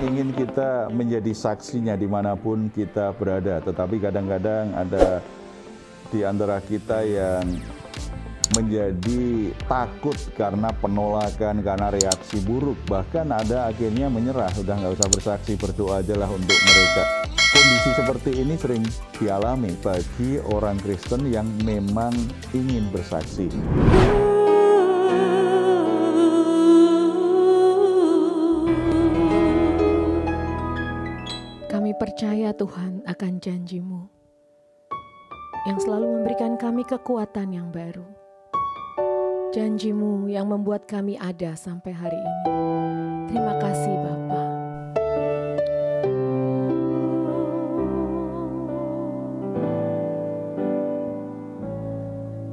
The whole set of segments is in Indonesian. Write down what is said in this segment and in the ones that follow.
ingin kita menjadi saksinya dimanapun kita berada. Tetapi kadang-kadang ada di antara kita yang menjadi takut karena penolakan, karena reaksi buruk. Bahkan ada akhirnya menyerah, udah nggak usah bersaksi, berdoa aja lah untuk mereka. Kondisi seperti ini sering dialami bagi orang Kristen yang memang ingin bersaksi. Kami percaya Tuhan akan janji-Mu yang selalu memberikan kami kekuatan yang baru. Janji-Mu yang membuat kami ada sampai hari ini. Terima kasih Bapa.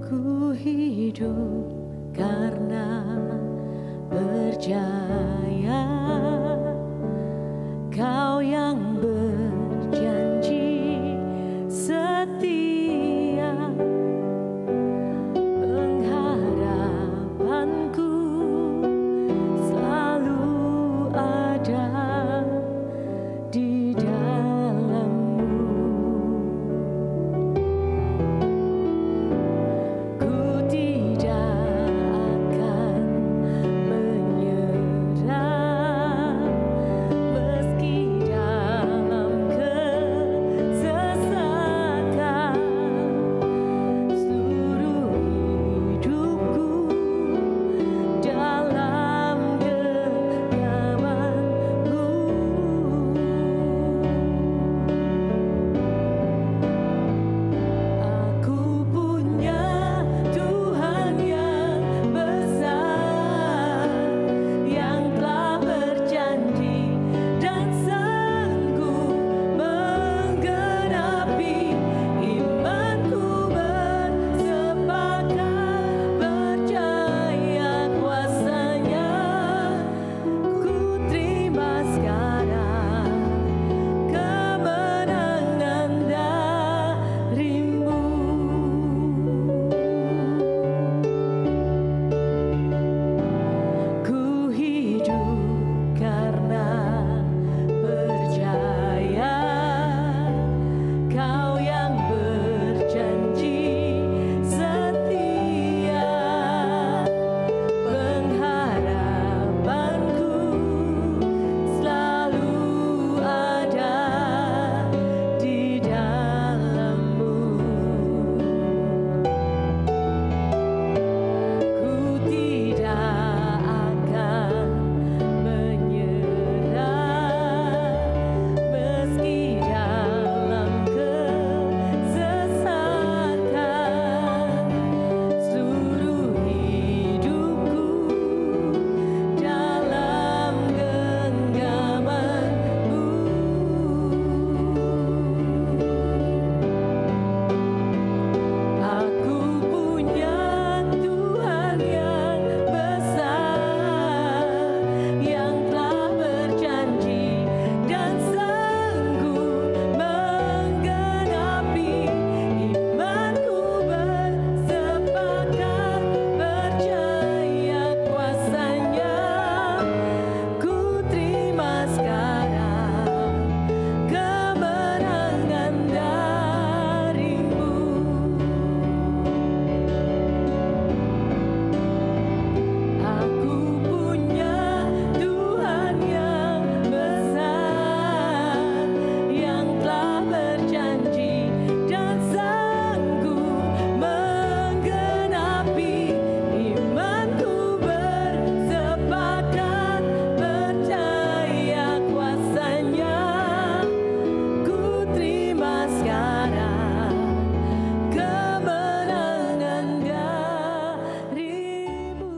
Ku hidup karena percaya Kau yang berjanji setia. Pengharapanku selalu ada di dalam-Mu. Ku tidak akan menyerah meski dalam kesesatan. Seluruh hidupku dalam genggaman-Mu. Aku punya Tuhan yang besar, yang telah berjanji dan sanggup menggenapi. Imanku bersepakat percaya kuasa-Nya. Ku terima sekarang kemenangan dari-Mu. Ku hidup karena percaya Kau yang berjanji setia. Pengharapanku selalu ada di dalam-Mu. Ku tidak akan menyerah meski dalam kesesatan. Seluruh hidupku dalam genggaman-Mu. Aku punya Tuhan yang besar, yang telah berjanji dan sanggup menggenapi. Imanku bersepakat percaya kuasa-Nya. Ku terima sekarang kemenangan dari-Mu. Aku punya Tuhan yang besar, yang telah berjanji dan sanggup menggenapi. Imanku bersepakat percaya kuasa-Nya. Ku terima sekarang kemenangan dari-Mu.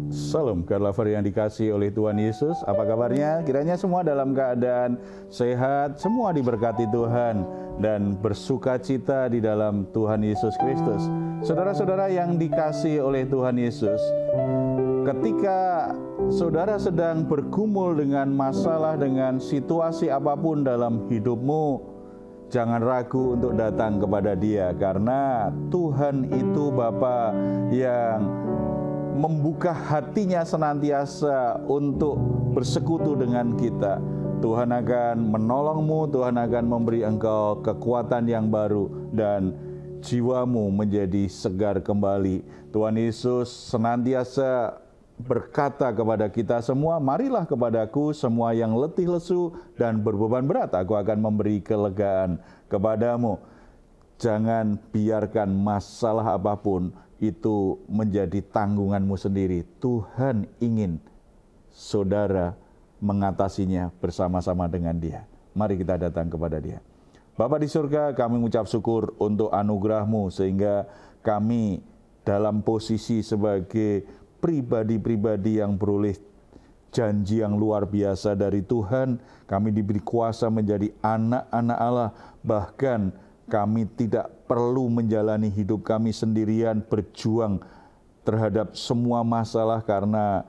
Salam God Lover yang dikasihi oleh Tuhan Yesus. Apa kabarnya? Kiranya semua dalam keadaan sehat, semua diberkati Tuhan dan bersuka cita di dalam Tuhan Yesus Kristus. Saudara-saudara yang dikasihi oleh Tuhan Yesus, ketika saudara sedang bergumul dengan masalah, dengan situasi apapun dalam hidupmu, jangan ragu untuk datang kepada Dia, karena Tuhan itu Bapa yang membuka hatinya senantiasa untuk bersekutu dengan kita. Tuhan akan menolongmu, Tuhan akan memberi engkau kekuatan yang baru dan jiwamu menjadi segar kembali. Tuhan Yesus senantiasa berkata kepada kita semua, marilah kepadaku semua yang letih lesu dan berbeban berat, aku akan memberi kelegaan kepadamu. Jangan biarkan masalah apapun itu menjadi tanggunganmu sendiri. Tuhan ingin saudara mengatasinya bersama-sama dengan Dia. Mari kita datang kepada Dia. Bapa di surga, kami mengucap syukur untuk anugerah-Mu sehingga kami dalam posisi sebagai pribadi-pribadi yang beroleh janji yang luar biasa dari Tuhan. Kami diberi kuasa menjadi anak-anak Allah, bahkan kami tidak perlu menjalani hidup kami sendirian berjuang terhadap semua masalah karena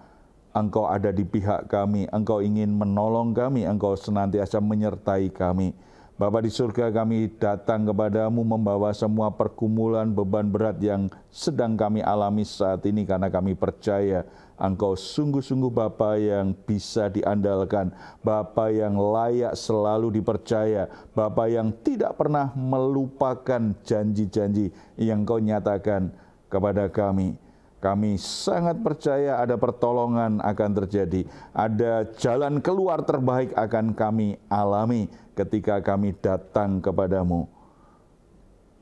Engkau ada di pihak kami, Engkau ingin menolong kami, Engkau senantiasa menyertai kami. Bapa di surga, kami datang kepadamu membawa semua pergumulan beban berat yang sedang kami alami saat ini karena kami percaya Engkau sungguh-sungguh Bapa yang bisa diandalkan, Bapa yang layak selalu dipercaya, Bapa yang tidak pernah melupakan janji-janji yang Kau nyatakan kepada kami. Kami sangat percaya ada pertolongan akan terjadi, ada jalan keluar terbaik akan kami alami ketika kami datang kepadamu.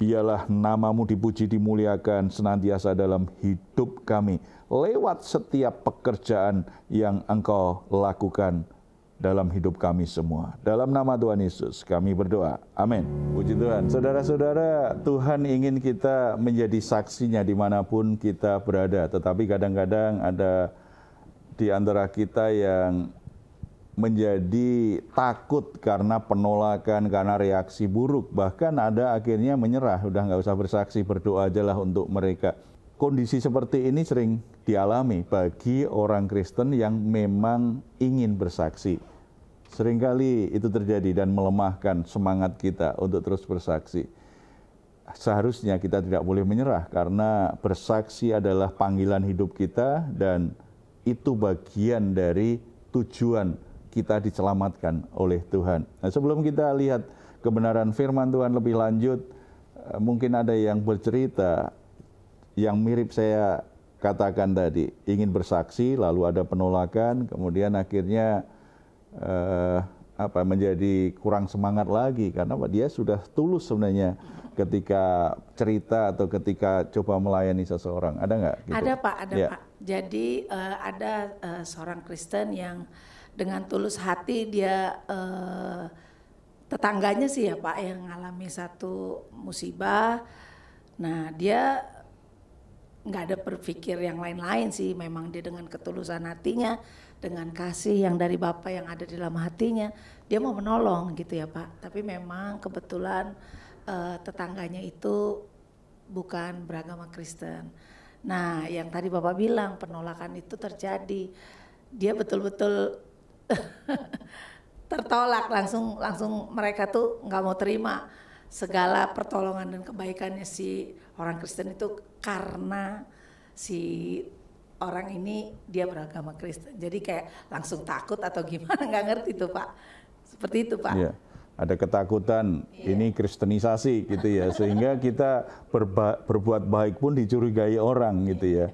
Biarlah nama-Mu dipuji, dimuliakan senantiasa dalam hidup kami, lewat setiap pekerjaan yang Engkau lakukan dalam hidup kami semua. Dalam nama Tuhan Yesus kami berdoa. Amin. Puji Tuhan. Saudara-saudara, Tuhan ingin kita menjadi saksinya dimanapun kita berada. Tetapi kadang-kadang ada di antara kita yang menjadi takut karena penolakan, karena reaksi buruk. Bahkan ada akhirnya menyerah, udah nggak usah bersaksi, berdoa aja lah untuk mereka. Kondisi seperti ini sering dialami bagi orang Kristen yang memang ingin bersaksi. Seringkali itu terjadi dan melemahkan semangat kita untuk terus bersaksi. Seharusnya kita tidak boleh menyerah karena bersaksi adalah panggilan hidup kita dan itu bagian dari tujuan kita diselamatkan oleh Tuhan. Nah, sebelum kita lihat kebenaran firman Tuhan lebih lanjut, mungkin ada yang bercerita yang mirip saya katakan tadi, ingin bersaksi lalu ada penolakan, kemudian akhirnya menjadi kurang semangat lagi karena dia sudah tulus sebenarnya ketika cerita atau ketika coba melayani seseorang. Ada nggak? Gitu? Ada Pak, ya. Pak. Jadi ada seorang Kristen yang dengan tulus hati dia tetangganya sih ya Pak yang mengalami satu musibah. Nah dia nggak ada berpikir yang lain-lain sih, memang dia dengan ketulusan hatinya, dengan kasih yang dari Bapa yang ada di dalam hatinya, dia mau menolong gitu ya Pak. Tapi memang kebetulan tetangganya itu bukan beragama Kristen. Nah yang tadi Bapak bilang penolakan itu terjadi, dia betul-betul tertolak, langsung mereka tuh nggak mau terima segala pertolongan dan kebaikannya si orang Kristen itu karena si orang ini dia beragama Kristen. Jadi kayak langsung takut atau gimana, nggak ngerti tuh Pak. Seperti itu Pak. Iya. Ada ketakutan, ini kristenisasi gitu ya, sehingga kita berbuat baik pun dicurigai orang gitu ya.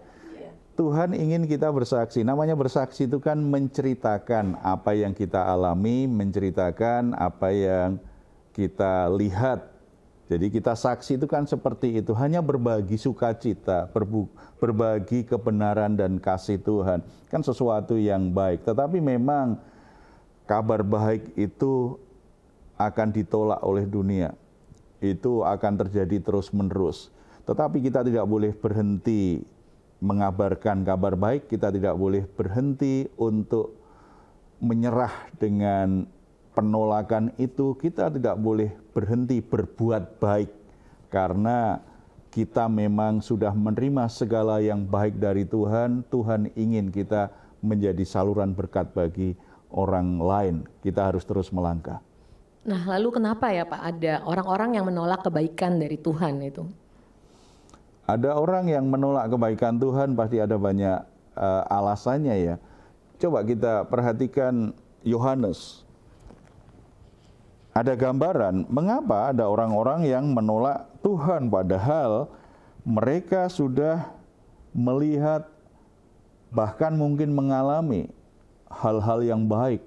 Tuhan ingin kita bersaksi. Namanya bersaksi itu kan menceritakan apa yang kita alami, menceritakan apa yang kita lihat. Jadi kita saksi itu kan seperti itu, hanya berbagi sukacita, berbagi kebenaran dan kasih Tuhan. Kan sesuatu yang baik, tetapi memang kabar baik itu akan ditolak oleh dunia. Itu akan terjadi terus-menerus. Tetapi kita tidak boleh berhenti mengabarkan kabar baik, kita tidak boleh berhenti untuk menyerah dengan penolakan itu, kita tidak boleh berhenti berbuat baik karena kita memang sudah menerima segala yang baik dari Tuhan. Tuhan ingin kita menjadi saluran berkat bagi orang lain. Kita harus terus melangkah. Nah, lalu kenapa ya Pak ada orang-orang yang menolak kebaikan dari Tuhan itu? Ada orang yang menolak kebaikan Tuhan, pasti ada banyak alasannya ya. Coba kita perhatikan Yohanes. Ada gambaran mengapa ada orang-orang yang menolak Tuhan, padahal mereka sudah melihat, bahkan mungkin mengalami hal-hal yang baik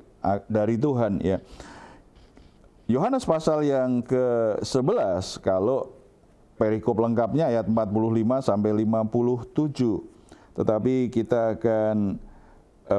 dari Tuhan ya. Yohanes pasal yang ke-11, kalau perikop lengkapnya ayat 45 sampai 57. Tetapi kita akan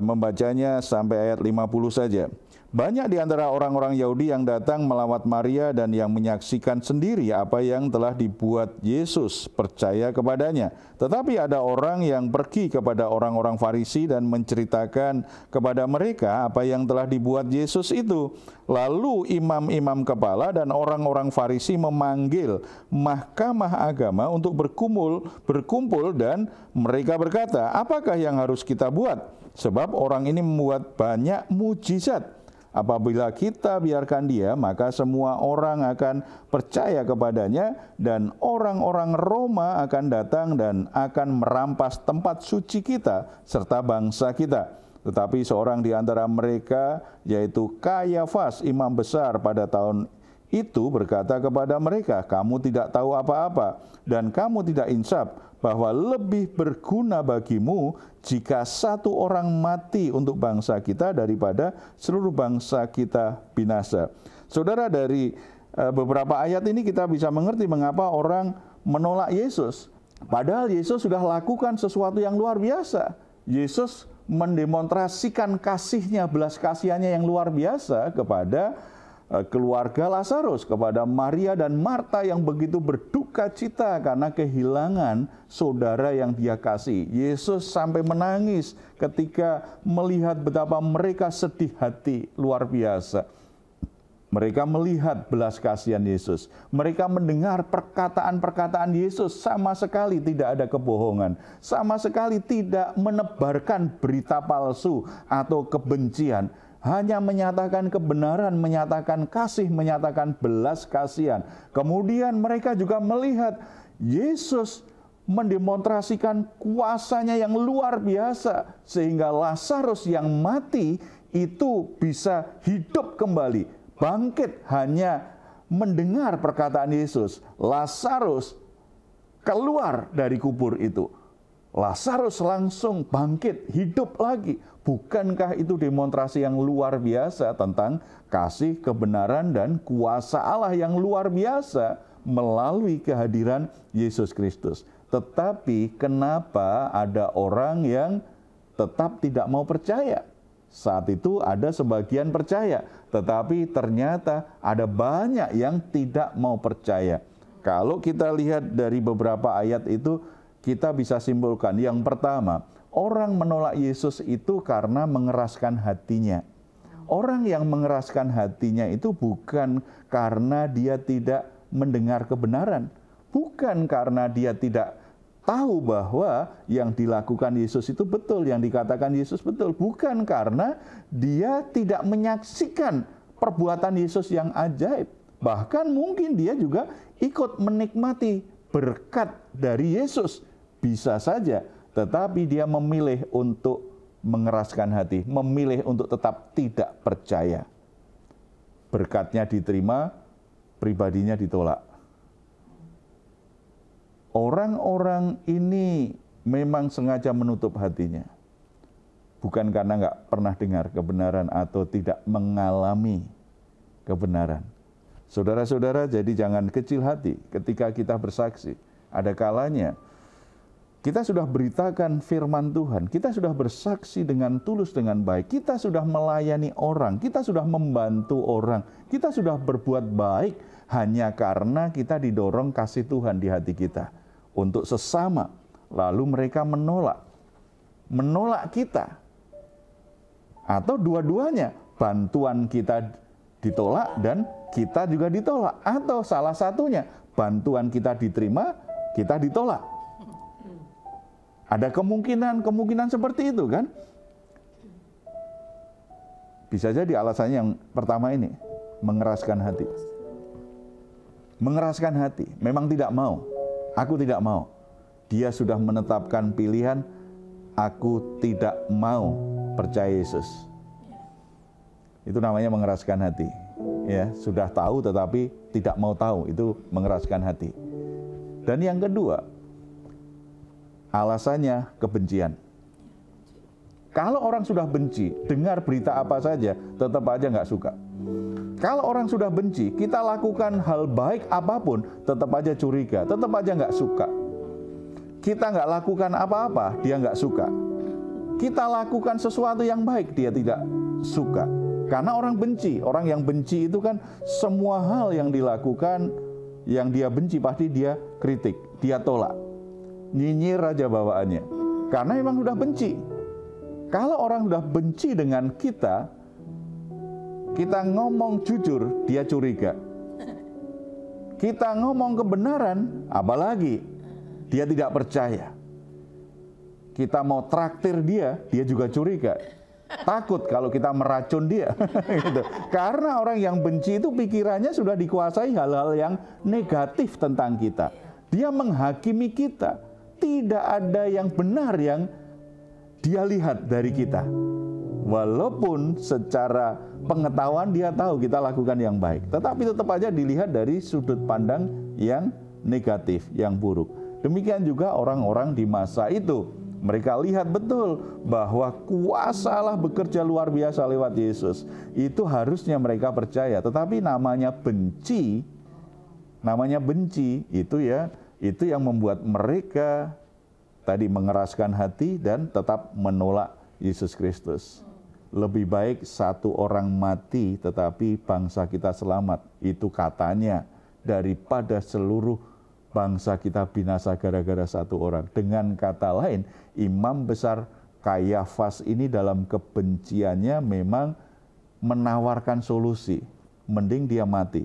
membacanya sampai ayat 50 saja. Banyak di antara orang-orang Yahudi yang datang melawat Maria dan yang menyaksikan sendiri apa yang telah dibuat Yesus, percaya kepadanya. Tetapi ada orang yang pergi kepada orang-orang Farisi dan menceritakan kepada mereka apa yang telah dibuat Yesus itu. Lalu imam-imam kepala dan orang-orang Farisi memanggil mahkamah agama untuk berkumpul dan mereka berkata, apakah yang harus kita buat? Sebab orang ini membuat banyak mujizat. Apabila kita biarkan dia, maka semua orang akan percaya kepadanya dan orang-orang Roma akan datang dan akan merampas tempat suci kita serta bangsa kita. Tetapi seorang di antara mereka, yaitu Kayafas, imam besar pada tahun itu, berkata kepada mereka, kamu tidak tahu apa-apa dan kamu tidak insaf bahwa lebih berguna bagimu jika satu orang mati untuk bangsa kita daripada seluruh bangsa kita binasa. Saudara, dari beberapa ayat ini kita bisa mengerti mengapa orang menolak Yesus. Padahal Yesus sudah lakukan sesuatu yang luar biasa. Yesus mendemonstrasikan kasihnya, belas kasihannya yang luar biasa kepada keluarga Lazarus, kepada Maria dan Marta yang begitu berduka cita karena kehilangan saudara yang dia kasih. Yesus sampai menangis ketika melihat betapa mereka sedih hati, luar biasa. Mereka melihat belas kasihan Yesus. Mereka mendengar perkataan-perkataan Yesus, sama sekali tidak ada kebohongan. Sama sekali tidak menebarkan berita palsu atau kebencian. Hanya menyatakan kebenaran, menyatakan kasih, menyatakan belas kasihan. Kemudian mereka juga melihat Yesus mendemonstrasikan kuasanya yang luar biasa. Sehingga Lazarus yang mati itu bisa hidup kembali, bangkit hanya mendengar perkataan Yesus. Lazarus keluar dari kubur itu. Lazarus langsung bangkit, hidup lagi. Bukankah itu demonstrasi yang luar biasa tentang kasih, kebenaran, dan kuasa Allah yang luar biasa melalui kehadiran Yesus Kristus? Tetapi kenapa ada orang yang tetap tidak mau percaya? Saat itu ada sebagian percaya, tetapi ternyata ada banyak yang tidak mau percaya. Kalau kita lihat dari beberapa ayat itu, kita bisa simpulkan, yang pertama, orang menolak Yesus itu karena mengeraskan hatinya. Orang yang mengeraskan hatinya itu bukan karena dia tidak mendengar kebenaran. Bukan karena dia tidak tahu bahwa yang dilakukan Yesus itu betul, yang dikatakan Yesus betul. Bukan karena dia tidak menyaksikan perbuatan Yesus yang ajaib. Bahkan mungkin dia juga ikut menikmati berkat dari Yesus. Bisa saja, tetapi dia memilih untuk mengeraskan hati, memilih untuk tetap tidak percaya. Berkatnya diterima, pribadinya ditolak. Orang-orang ini memang sengaja menutup hatinya. Bukan karena nggak pernah dengar kebenaran atau tidak mengalami kebenaran. Saudara-saudara, jadi jangan kecil hati ketika kita bersaksi. Ada kalanya kita sudah beritakan firman Tuhan, kita sudah bersaksi dengan tulus, dengan baik, kita sudah melayani orang, kita sudah membantu orang, kita sudah berbuat baik hanya karena kita didorong kasih Tuhan di hati kita untuk sesama. Lalu mereka menolak kita. Atau dua-duanya, bantuan kita ditolak dan kita juga ditolak. Atau salah satunya, bantuan kita diterima, kita ditolak. Ada kemungkinan seperti itu kan? Bisa jadi alasannya yang pertama ini, mengeraskan hati. Mengeraskan hati, memang tidak mau. Aku tidak mau. Dia sudah menetapkan pilihan, aku tidak mau percaya Yesus. Itu namanya mengeraskan hati. Ya, sudah tahu tetapi tidak mau tahu, itu mengeraskan hati. Dan yang kedua, alasannya kebencian. Kalau orang sudah benci, dengar berita apa saja, tetap aja nggak suka. Kalau orang sudah benci, kita lakukan hal baik apapun, tetap aja curiga, tetap aja nggak suka. Kita nggak lakukan apa-apa, dia nggak suka. Kita lakukan sesuatu yang baik, dia tidak suka. Karena orang benci, orang yang benci itu kan semua hal yang dilakukan, yang dia benci pasti dia kritik, dia tolak. Nyinyir aja bawaannya, karena memang sudah benci. Kalau orang sudah benci dengan kita ngomong jujur, dia curiga. Kita ngomong kebenaran, apalagi dia tidak percaya. Kita mau traktir dia juga curiga. Takut kalau kita meracun dia. Gitu. Karena orang yang benci itu pikirannya sudah dikuasai hal-hal yang negatif tentang kita. Dia menghakimi kita. Tidak ada yang benar yang dia lihat dari kita. Walaupun secara pengetahuan dia tahu kita lakukan yang baik, tetapi tetap aja dilihat dari sudut pandang yang negatif, yang buruk. Demikian juga orang-orang di masa itu. Mereka lihat betul bahwa kuasa Allah bekerja luar biasa lewat Yesus. Itu harusnya mereka percaya. Tetapi namanya benci itu yang membuat mereka tadi mengeraskan hati dan tetap menolak Yesus Kristus. Lebih baik satu orang mati tetapi bangsa kita selamat. Itu katanya, daripada seluruh bangsa kita binasa gara-gara satu orang. Dengan kata lain, Imam Besar Kayafas ini dalam kebenciannya memang menawarkan solusi. Mending dia mati.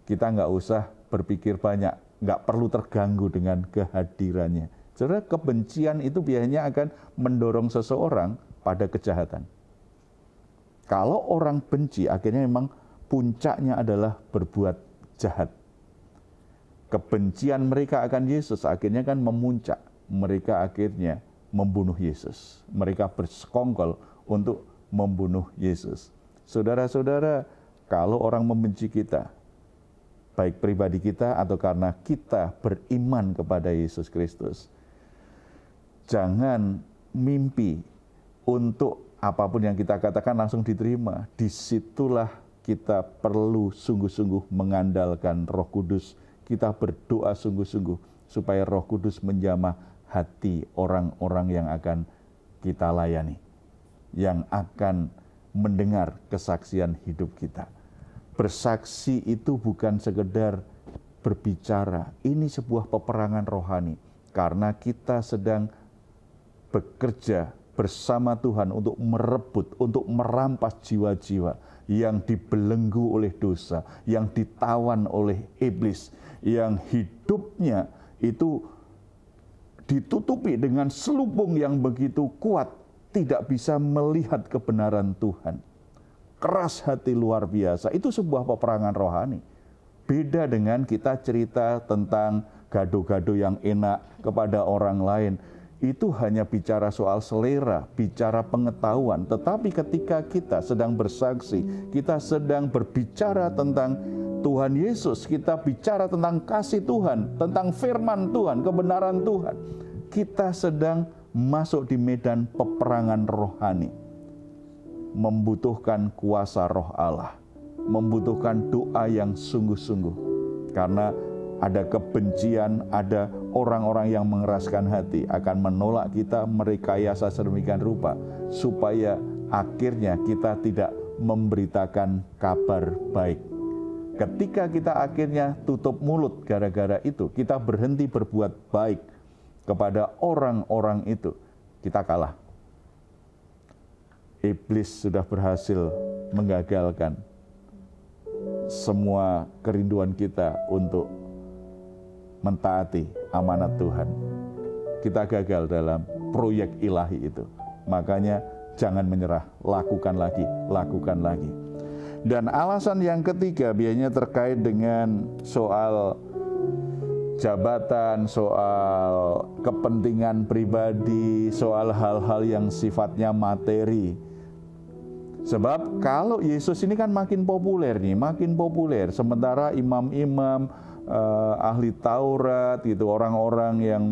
Kita nggak usah berpikir banyak, nggak perlu terganggu dengan kehadirannya. Saudara, kebencian itu biasanya akan mendorong seseorang pada kejahatan. Kalau orang benci, akhirnya memang puncaknya adalah berbuat jahat. Kebencian mereka akan Yesus akhirnya kan memuncak. Mereka akhirnya membunuh Yesus. Mereka bersekongkol untuk membunuh Yesus. Saudara-saudara, kalau orang membenci kita, baik pribadi kita atau karena kita beriman kepada Yesus Kristus, jangan mimpi untuk apapun yang kita katakan langsung diterima. Disitulah kita perlu sungguh-sungguh mengandalkan Roh Kudus. Kita berdoa sungguh-sungguh supaya Roh Kudus menjamah hati orang-orang yang akan kita layani, yang akan mendengar kesaksian hidup kita. Bersaksi itu bukan sekedar berbicara, ini sebuah peperangan rohani. Karena kita sedang bekerja bersama Tuhan untuk merebut, untuk merampas jiwa-jiwa yang dibelenggu oleh dosa, yang ditawan oleh iblis, yang hidupnya itu ditutupi dengan selubung yang begitu kuat, tidak bisa melihat kebenaran Tuhan. Keras hati luar biasa, itu sebuah peperangan rohani. Beda dengan kita cerita tentang gado-gado yang enak kepada orang lain. Itu hanya bicara soal selera, bicara pengetahuan. Tetapi ketika kita sedang bersaksi, kita sedang berbicara tentang Tuhan Yesus, kita bicara tentang kasih Tuhan, tentang firman Tuhan, kebenaran Tuhan, kita sedang masuk di medan peperangan rohani. Membutuhkan kuasa Roh Allah, membutuhkan doa yang sungguh-sungguh. Karena ada kebencian, ada orang-orang yang mengeraskan hati akan menolak kita, merekayasa sedemikian rupa supaya akhirnya kita tidak memberitakan kabar baik. Ketika kita akhirnya tutup mulut gara-gara itu, kita berhenti berbuat baik kepada orang-orang itu, kita kalah. Iblis sudah berhasil menggagalkan semua kerinduan kita untuk mentaati amanat Tuhan. Kita gagal dalam proyek ilahi itu. Makanya jangan menyerah, lakukan lagi, lakukan lagi. Dan alasan yang ketiga biasanya terkait dengan soal jabatan, soal kepentingan pribadi, soal hal-hal yang sifatnya materi. Sebab kalau Yesus ini kan makin populer nih, makin populer. Sementara imam-imam, ahli Taurat, gitu, orang-orang yang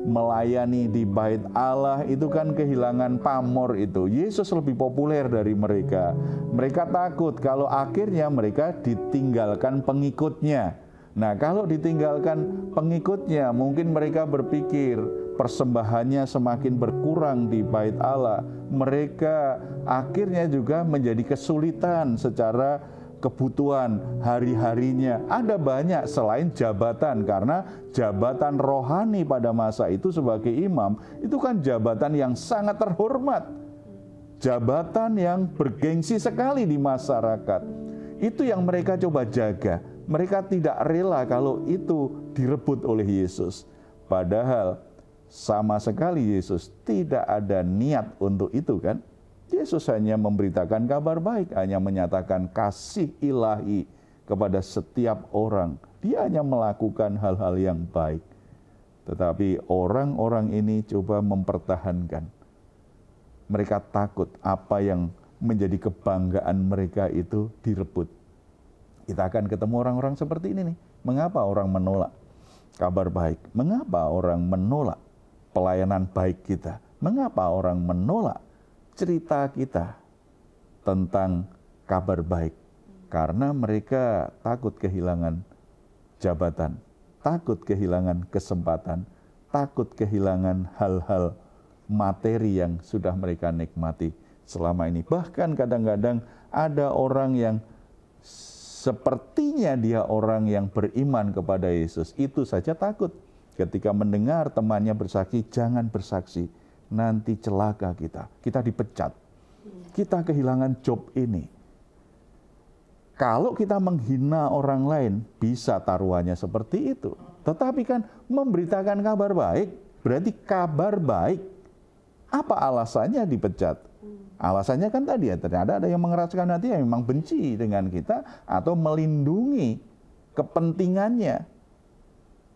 melayani di bait Allah itu kan kehilangan pamor itu. Yesus lebih populer dari mereka. Mereka takut kalau akhirnya mereka ditinggalkan pengikutnya. Nah, kalau ditinggalkan pengikutnya, mungkin mereka berpikir persembahannya semakin berkurang di bait Allah. Mereka akhirnya juga menjadi kesulitan secara kebutuhan hari-harinya. Ada banyak selain jabatan, karena jabatan rohani pada masa itu sebagai imam, itu kan jabatan yang sangat terhormat. Jabatan yang bergengsi sekali di masyarakat. Itu yang mereka coba jaga. Mereka tidak rela kalau itu direbut oleh Yesus. Padahal sama sekali Yesus tidak ada niat untuk itu kan. Yesus hanya memberitakan kabar baik, hanya menyatakan kasih ilahi kepada setiap orang. Dia hanya melakukan hal-hal yang baik. Tetapi orang-orang ini coba mempertahankan. Mereka takut apa yang menjadi kebanggaan mereka itu direbut. Kita akan ketemu orang-orang seperti ini nih. Mengapa orang menolak kabar baik? Mengapa orang menolak pelayanan baik kita? Mengapa orang menolak cerita kita tentang kabar baik? Karena mereka takut kehilangan jabatan, takut kehilangan kesempatan, takut kehilangan hal-hal materi yang sudah mereka nikmati selama ini. Bahkan kadang-kadang ada orang yang sepertinya dia orang yang beriman kepada Yesus, itu saja takut. Ketika mendengar temannya bersaksi, jangan bersaksi, nanti celaka kita dipecat, kita kehilangan job ini. Kalau kita menghina orang lain, bisa taruhannya seperti itu. Tetapi kan memberitakan kabar baik, berarti kabar baik. Apa alasannya dipecat? Alasannya kan tadi ya, ternyata ada yang mengeraskan hati yang memang benci dengan kita atau melindungi kepentingannya.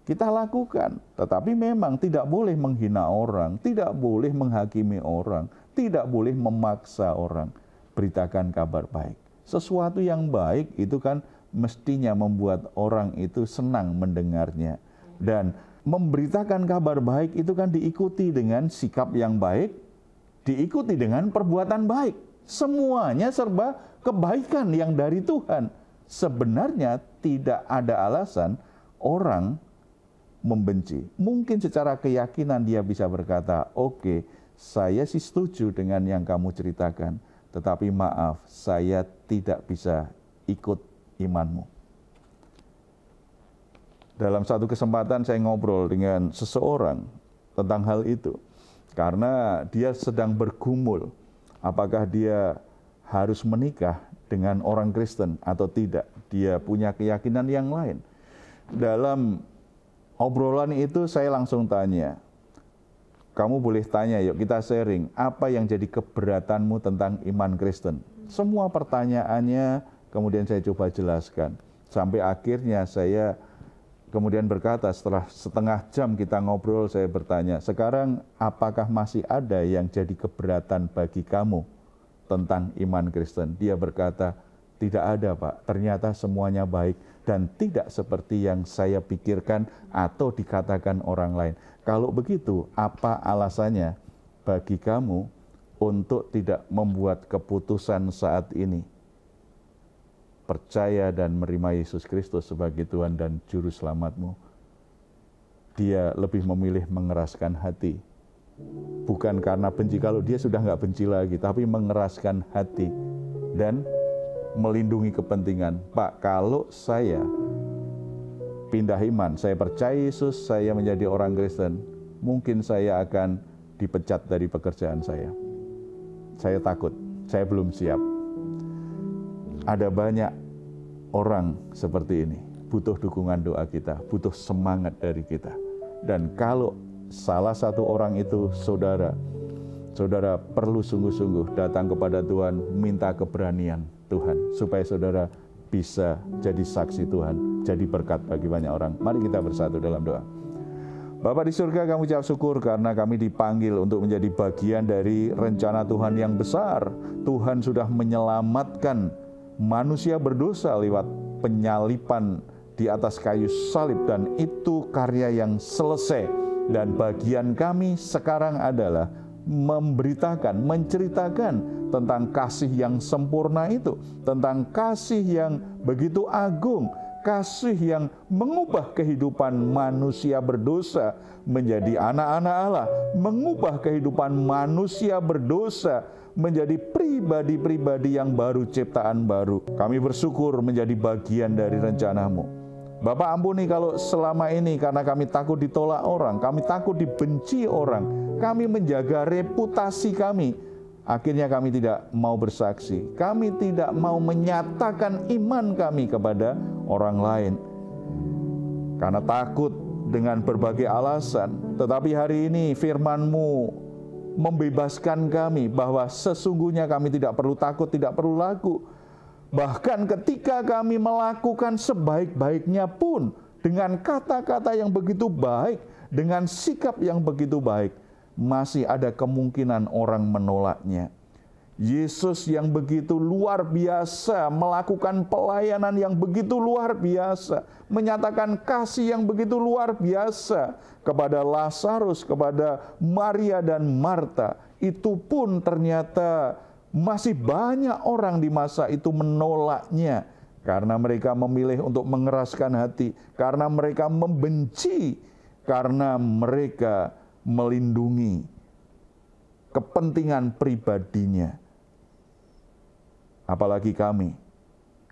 Kita lakukan, tetapi memang tidak boleh menghina orang, tidak boleh menghakimi orang, tidak boleh memaksa orang. Beritakan kabar baik. Sesuatu yang baik itu kan mestinya membuat orang itu senang mendengarnya. Dan memberitakan kabar baik itu kan diikuti dengan sikap yang baik, diikuti dengan perbuatan baik. Semuanya serba kebaikan yang dari Tuhan. Sebenarnya tidak ada alasan orang membenci. Mungkin secara keyakinan dia bisa berkata, oke, saya sih setuju dengan yang kamu ceritakan, tetapi maaf, saya tidak bisa ikut imanmu. Dalam satu kesempatan saya ngobrol dengan seseorang tentang hal itu. Karena dia sedang bergumul, apakah dia harus menikah dengan orang Kristen atau tidak. Dia punya keyakinan yang lain. Dalam obrolan itu saya langsung tanya, kamu boleh tanya, yuk kita sharing, apa yang jadi keberatanmu tentang iman Kristen? Semua pertanyaannya kemudian saya coba jelaskan. Sampai akhirnya saya kemudian berkata, setelah setengah jam kita ngobrol, saya bertanya, sekarang apakah masih ada yang jadi keberatan bagi kamu tentang iman Kristen? Dia berkata, tidak ada Pak, ternyata semuanya baik dan tidak seperti yang saya pikirkan atau dikatakan orang lain. Kalau begitu, apa alasannya bagi kamu untuk tidak membuat keputusan saat ini? Percaya dan menerima Yesus Kristus sebagai Tuhan dan Juru Selamatmu. Dia lebih memilih mengeraskan hati. Bukan karena benci, kalau dia sudah nggak benci lagi, tapi mengeraskan hati dan melindungi kepentingan. Pak, kalau saya pindah iman, saya percaya Yesus, saya menjadi orang Kristen, mungkin saya akan dipecat dari pekerjaan saya. Saya takut, saya belum siap. Ada banyak orang seperti ini, butuh dukungan doa kita, butuh semangat dari kita. Dan kalau salah satu orang itu saudara perlu sungguh-sungguh datang kepada Tuhan, minta keberanian Tuhan, supaya saudara bisa jadi saksi Tuhan, jadi berkat bagi banyak orang. Mari kita bersatu dalam doa. Bapa di surga, kami ucap syukur karena kami dipanggil untuk menjadi bagian dari rencana Tuhan yang besar. Tuhan sudah menyelamatkan manusia berdosa lewat penyalipan di atas kayu salib, dan itu karya yang selesai. Dan bagian kami sekarang adalah memberitakan, menceritakan tentang kasih yang sempurna itu, tentang kasih yang begitu agung, kasih yang mengubah kehidupan manusia berdosa menjadi anak-anak Allah, mengubah kehidupan manusia berdosa menjadi pribadi-pribadi yang baru, ciptaan baru. Kami bersyukur menjadi bagian dari rencana-Mu. Bapak, ampuni kalau selama ini karena kami takut ditolak orang, kami takut dibenci orang, kami menjaga reputasi kami. Akhirnya kami tidak mau bersaksi, kami tidak mau menyatakan iman kami kepada orang lain. Karena takut dengan berbagai alasan. Tetapi hari ini firman-Mu membebaskan kami bahwa sesungguhnya kami tidak perlu takut, tidak perlu ragu. Bahkan ketika kami melakukan sebaik-baiknya pun, dengan kata-kata yang begitu baik, dengan sikap yang begitu baik, masih ada kemungkinan orang menolaknya. Yesus yang begitu luar biasa, melakukan pelayanan yang begitu luar biasa, menyatakan kasih yang begitu luar biasa kepada Lazarus, kepada Maria dan Marta. Itu pun ternyata masih banyak orang di masa itu menolaknya, karena mereka memilih untuk mengeraskan hati, karena mereka membenci, karena mereka melindungi kepentingan pribadinya. Apalagi kami,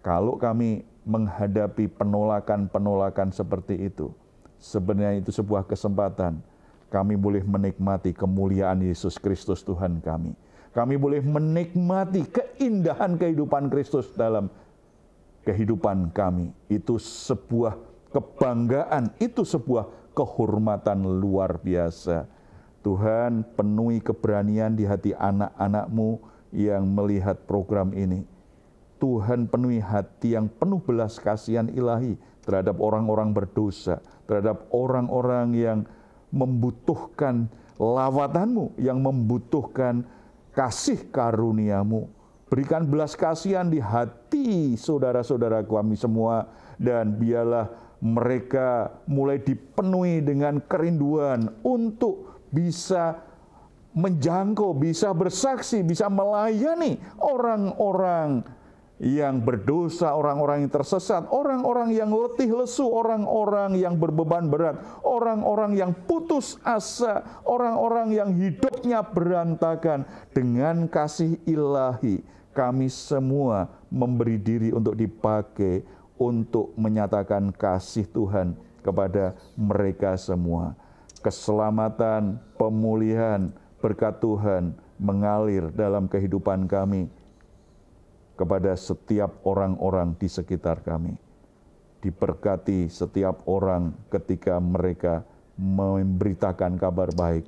kalau kami menghadapi penolakan-penolakan seperti itu, sebenarnya itu sebuah kesempatan. Kami boleh menikmati kemuliaan Yesus Kristus Tuhan kami. Kami boleh menikmati keindahan kehidupan Kristus dalam kehidupan kami. Itu sebuah kebanggaan, itu sebuah kehormatan luar biasa. Tuhan, penuhi keberanian di hati anak-anak-Mu yang melihat program ini. Tuhan, penuhi hati yang penuh belas kasihan ilahi terhadap orang-orang berdosa, terhadap orang-orang yang membutuhkan lawatan-Mu, yang membutuhkan kasih karunia-Mu. Berikan belas kasihan di hati saudara-saudara kami semua, dan biarlah mereka mulai dipenuhi dengan kerinduan untuk bisa menjangkau, bisa bersaksi, bisa melayani orang-orang yang berdosa, orang-orang yang tersesat, orang-orang yang letih lesu, orang-orang yang berbeban berat, orang-orang yang putus asa, orang-orang yang hidupnya berantakan. Dengan kasih ilahi, kami semua memberi diri untuk dipakai untuk menyatakan kasih Tuhan kepada mereka semua. Keselamatan, pemulihan, berkat Tuhan mengalir dalam kehidupan kami kepada setiap orang-orang di sekitar kami. Diberkati setiap orang ketika mereka memberitakan kabar baik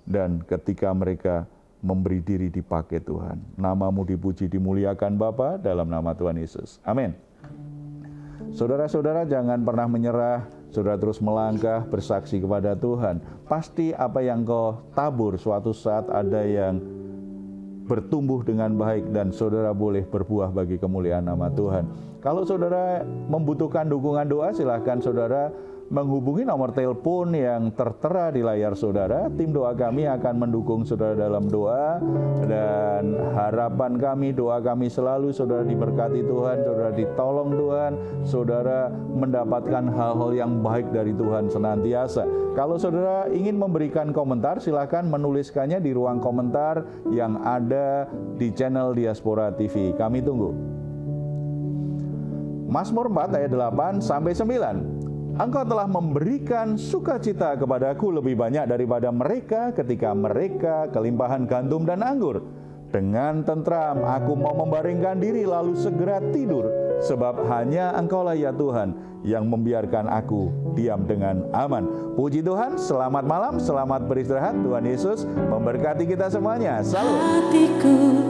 dan ketika mereka memberi diri dipakai Tuhan. Nama-Mu dipuji, dimuliakan Bapa, dalam nama Tuhan Yesus. Amin. Saudara-saudara, jangan pernah menyerah. Saudara terus melangkah, bersaksi kepada Tuhan. Pasti apa yang kau tabur suatu saat ada yang bertumbuh dengan baik, dan saudara boleh berbuah bagi kemuliaan nama Tuhan. Kalau saudara membutuhkan dukungan doa, silakan saudara menghubungi nomor telepon yang tertera di layar saudara. Tim doa kami akan mendukung saudara dalam doa, dan harapan kami, doa kami selalu saudara diberkati Tuhan, saudara ditolong Tuhan, saudara mendapatkan hal-hal yang baik dari Tuhan senantiasa. Kalau saudara ingin memberikan komentar, silakan menuliskannya di ruang komentar yang ada di channel Diaspora TV. Kami tunggu. Mazmur 4 ayat 8 sampai 9. Engkau telah memberikan sukacita kepadaku lebih banyak daripada mereka ketika mereka kelimpahan gandum dan anggur. Dengan tentram aku mau membaringkan diri lalu segera tidur, sebab hanya Engkaulah ya Tuhan yang membiarkan aku diam dengan aman. Puji Tuhan, selamat malam, selamat beristirahat. Tuhan Yesus memberkati kita semuanya. Salam. Hatiku